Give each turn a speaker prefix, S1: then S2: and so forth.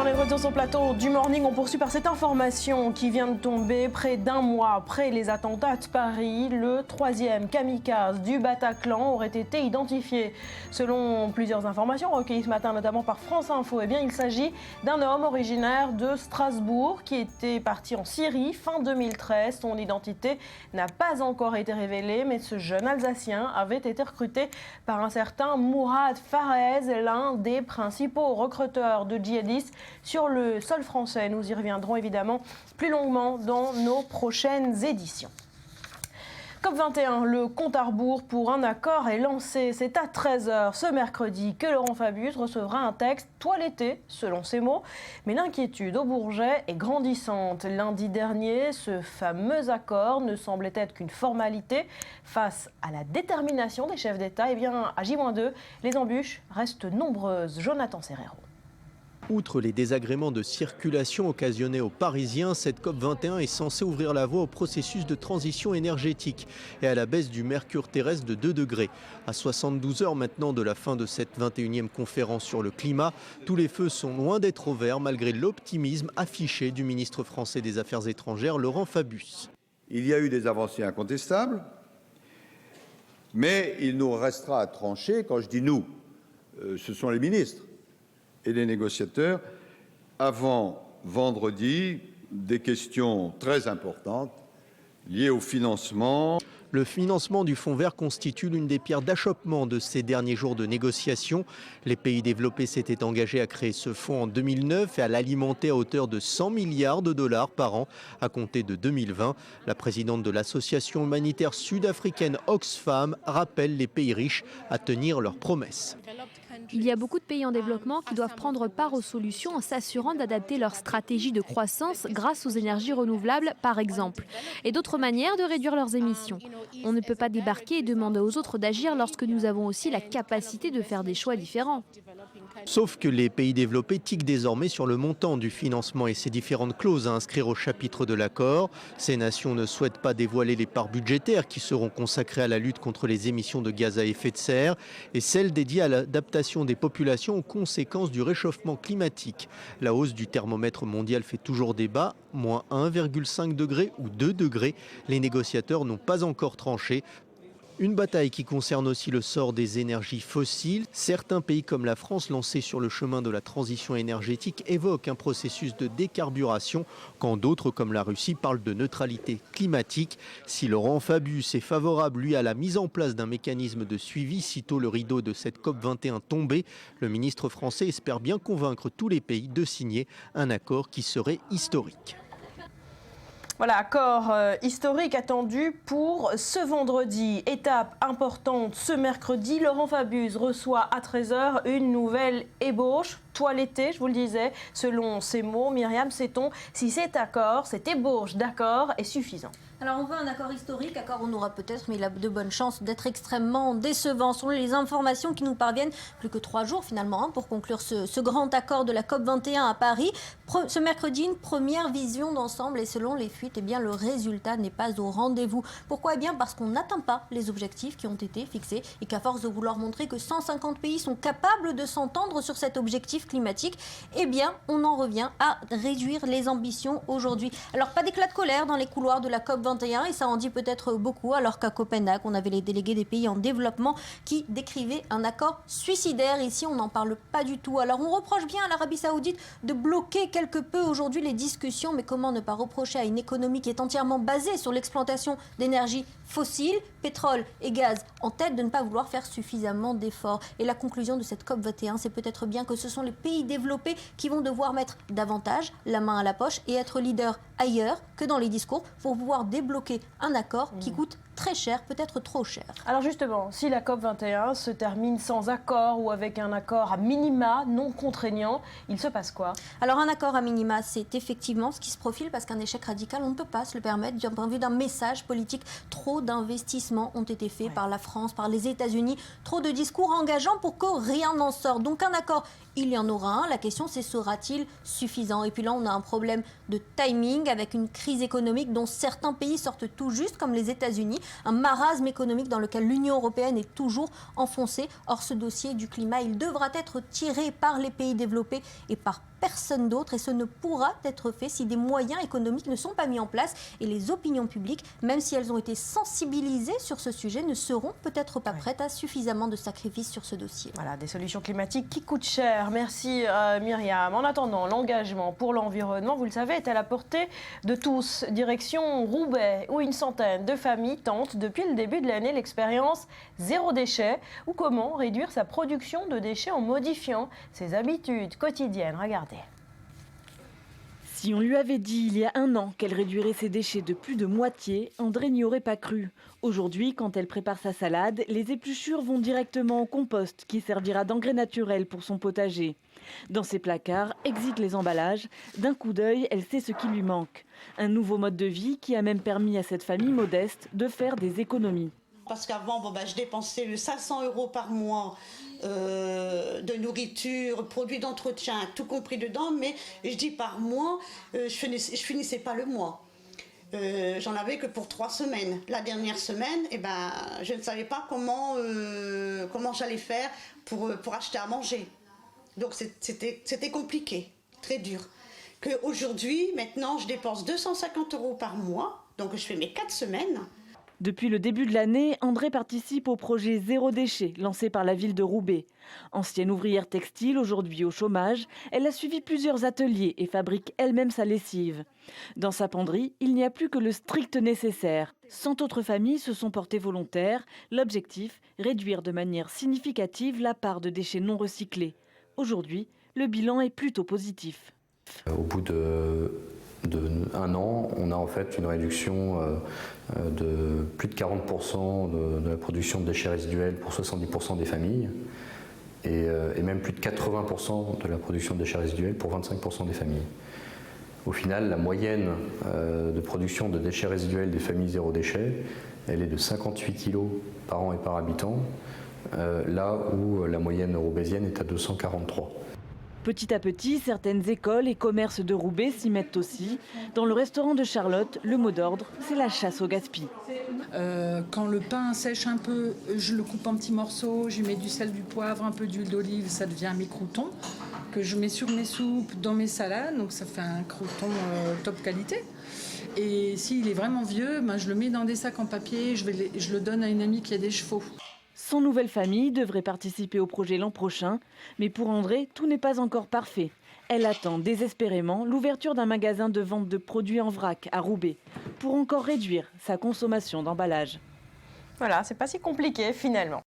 S1: on est de retour sur le plateau du Morning. On poursuit par cette information qui vient de tomber près d'un mois après les attentats de Paris. Le 3e kamikaze du Bataclan aurait été identifié. Selon plusieurs informations recueillies ce matin, notamment par France Info, eh bien, il s'agit d'un homme originaire de Strasbourg qui était parti en Syrie fin 2013. Son identité n'a pas encore été révélée, mais ce jeune Alsacien avait été recruté par un certain Mourad Farez, l'un des principaux recruteurs de djihadistes sur le sol français. Nous y reviendrons évidemment plus longuement dans nos prochaines éditions. COP21, le compte à rebours pour un accord est lancé. C'est à 13h ce mercredi que Laurent Fabius recevra un texte toiletté, selon ses mots. Mais l'inquiétude au Bourget est grandissante. Lundi dernier, ce fameux accord ne semblait être qu'une formalité. Face à la détermination des chefs d'État, eh bien, à J-2, les embûches restent nombreuses. Jonathan Serrero.
S2: Outre les désagréments de circulation occasionnés aux Parisiens, cette COP21 est censée ouvrir la voie au processus de transition énergétique et à la baisse du mercure terrestre de 2 degrés. À 72 heures maintenant de la fin de cette 21e conférence sur le climat, tous les feux sont loin d'être au vert malgré l'optimisme affiché du ministre français des Affaires étrangères, Laurent Fabius.
S3: Il y a eu des avancées incontestables, mais il nous restera à trancher. Quand je dis nous, ce sont les ministres et les négociateurs, avant vendredi, des questions très importantes liées au financement.
S2: Le financement du Fonds vert constitue l'une des pierres d'achoppement de ces derniers jours de négociations. Les pays développés s'étaient engagés à créer ce fonds en 2009 et à l'alimenter à hauteur de 100 milliards de dollars par an à compter de 2020. La présidente de l'association humanitaire sud-africaine Oxfam rappelle les pays riches à tenir leurs promesses.
S4: Il y a beaucoup de pays en développement qui doivent prendre part aux solutions en s'assurant d'adapter leur stratégie de croissance grâce aux énergies renouvelables, par exemple, et d'autres manières de réduire leurs émissions. On ne peut pas débarquer et demander aux autres d'agir lorsque nous avons aussi la capacité de faire des choix différents.
S2: Sauf que les pays développés tiquent désormais sur le montant du financement et ses différentes clauses à inscrire au chapitre de l'accord. Ces nations ne souhaitent pas dévoiler les parts budgétaires qui seront consacrées à la lutte contre les émissions de gaz à effet de serre et celles dédiées à l'adaptation des populations aux conséquences du réchauffement climatique. La hausse du thermomètre mondial fait toujours débat, moins 1,5 degré ou 2 degrés. Les négociateurs n'ont pas encore tranché. Une bataille qui concerne aussi le sort des énergies fossiles. Certains pays comme la France, lancés sur le chemin de la transition énergétique, évoquent un processus de décarburation, quand d'autres comme la Russie parlent de neutralité climatique. Si Laurent Fabius est favorable, lui, à la mise en place d'un mécanisme de suivi sitôt le rideau de cette COP21 tombé, le ministre français espère bien convaincre tous les pays de signer un accord qui serait historique.
S1: Voilà, accord historique attendu pour ce vendredi. Étape importante ce mercredi, Laurent Fabius reçoit à 13h une nouvelle ébauche toilettée, je vous le disais. Selon ses mots, Myriam, sait-on si cet accord, cette ébauche d'accord est suffisant?
S5: Alors on veut un accord historique, accord on aura peut-être, mais il a de bonnes chances d'être extrêmement décevant. Selon les informations qui nous parviennent, plus que 3 jours finalement pour conclure ce grand accord de la COP21 à Paris. Ce mercredi, une première vision d'ensemble et selon les fuites, eh bien, le résultat n'est pas au rendez-vous. Pourquoi? Eh bien parce qu'on n'atteint pas les objectifs qui ont été fixés et qu'à force de vouloir montrer que 150 pays sont capables de s'entendre sur cet objectif climatique, eh bien on en revient à réduire les ambitions aujourd'hui. Alors pas d'éclat de colère dans les couloirs de la COP21 et ça en dit peut-être beaucoup alors qu'à Copenhague, on avait les délégués des pays en développement qui décrivaient un accord suicidaire. Ici, on n'en parle pas du tout. Alors on reproche bien à l'Arabie Saoudite de bloquer quelque peu aujourd'hui les discussions, mais comment ne pas reprocher à une économie qui est entièrement basée sur l'exploitation d'énergie fossile, pétrole et gaz en tête de ne pas vouloir faire suffisamment d'efforts. Et la conclusion de cette COP21, c'est peut-être bien que ce sont les pays développés qui vont devoir mettre davantage la main à la poche et être leaders ailleurs que dans les discours pour pouvoir débloquer un accord qui coûte très cher, peut-être trop cher.
S1: Alors justement, si la COP21 se termine sans accord ou avec un accord à minima non contraignant, il se passe quoi?
S5: Alors un accord à minima, c'est effectivement ce qui se profile parce qu'un échec radical, on ne peut pas se le permettre d'un point de vue d'un message politique. Trop d'investissements ont été faits par la France, par les États-Unis, trop de discours engageants pour que rien n'en sorte. Donc un accord, il y en aura un. La question, c'est sera-t-il suffisant? Et puis là, on a un problème de timing avec une crise économique dont certains pays sortent tout juste, comme les États-Unis. un marasme économique dans lequel l'Union européenne est toujours enfoncée. Or, ce dossier du climat, il devra être tiré par les pays développés et par personne d'autre, et ce ne pourra être fait si des moyens économiques ne sont pas mis en place, et les opinions publiques, même si elles ont été sensibilisées sur ce sujet, ne seront peut-être pas prêtes à suffisamment de sacrifices sur ce dossier.
S1: Voilà, des solutions climatiques qui coûtent cher. Merci Myriam. En attendant, l'engagement pour l'environnement, vous le savez, est à la portée de tous. Direction Roubaix, où une centaine de familles tentent depuis le début de l'année l'expérience zéro déchet, ou comment réduire sa production de déchets en modifiant ses habitudes quotidiennes. Regardez.
S6: Si on lui avait dit il y a un an qu'elle réduirait ses déchets de plus de moitié, André n'y aurait pas cru. Aujourd'hui, quand elle prépare sa salade, les épluchures vont directement au compost qui servira d'engrais naturel pour son potager. Dans ses placards, exit les emballages. D'un coup d'œil, elle sait ce qui lui manque. Un nouveau mode de vie qui a même permis à cette famille modeste de faire des économies.
S7: Parce qu'avant, je dépensais 500 € par mois de nourriture, produits d'entretien, tout compris dedans, mais je dis par mois, je finissais pas le mois. J'en avais que pour 3 semaines. La dernière semaine, je ne savais pas comment j'allais faire pour acheter à manger. Donc c'était compliqué, très dur. Qu'aujourd'hui, maintenant, je dépense 250 € par mois, donc je fais mes 4 semaines.
S6: Depuis le début de l'année, André participe au projet Zéro déchet lancé par la ville de Roubaix. Ancienne ouvrière textile, aujourd'hui au chômage, elle a suivi plusieurs ateliers et fabrique elle-même sa lessive. Dans sa penderie, il n'y a plus que le strict nécessaire. 100 autres familles se sont portées volontaires. L'objectif, réduire de manière significative la part de déchets non recyclés. Aujourd'hui, le bilan est plutôt positif.
S8: Au bout d'un an, on a en fait une réduction de plus de 40% de la production de déchets résiduels pour 70% des familles et même plus de 80% de la production de déchets résiduels pour 25% des familles. Au final, la moyenne de production de déchets résiduels des familles zéro déchet, elle est de 58 kg par an et par habitant, là où la moyenne roubaisienne est à 243.
S6: Petit à petit, certaines écoles et commerces de Roubaix s'y mettent aussi. Dans le restaurant de Charlotte, le mot d'ordre, c'est la chasse au gaspillage.
S9: Quand le pain sèche un peu, je le coupe en petits morceaux, j'y mets du sel, du poivre, un peu d'huile d'olive, ça devient mes croûtons que je mets sur mes soupes, dans mes salades, donc ça fait un crouton top qualité. Et s'il est vraiment vieux, je le mets dans des sacs en papier, je le donne à une amie qui a des chevaux.
S6: 100 nouvelles familles devraient participer au projet l'an prochain. Mais pour André, tout n'est pas encore parfait. Elle attend désespérément l'ouverture d'un magasin de vente de produits en vrac à Roubaix pour encore réduire sa consommation d'emballage.
S1: Voilà, c'est pas si compliqué finalement.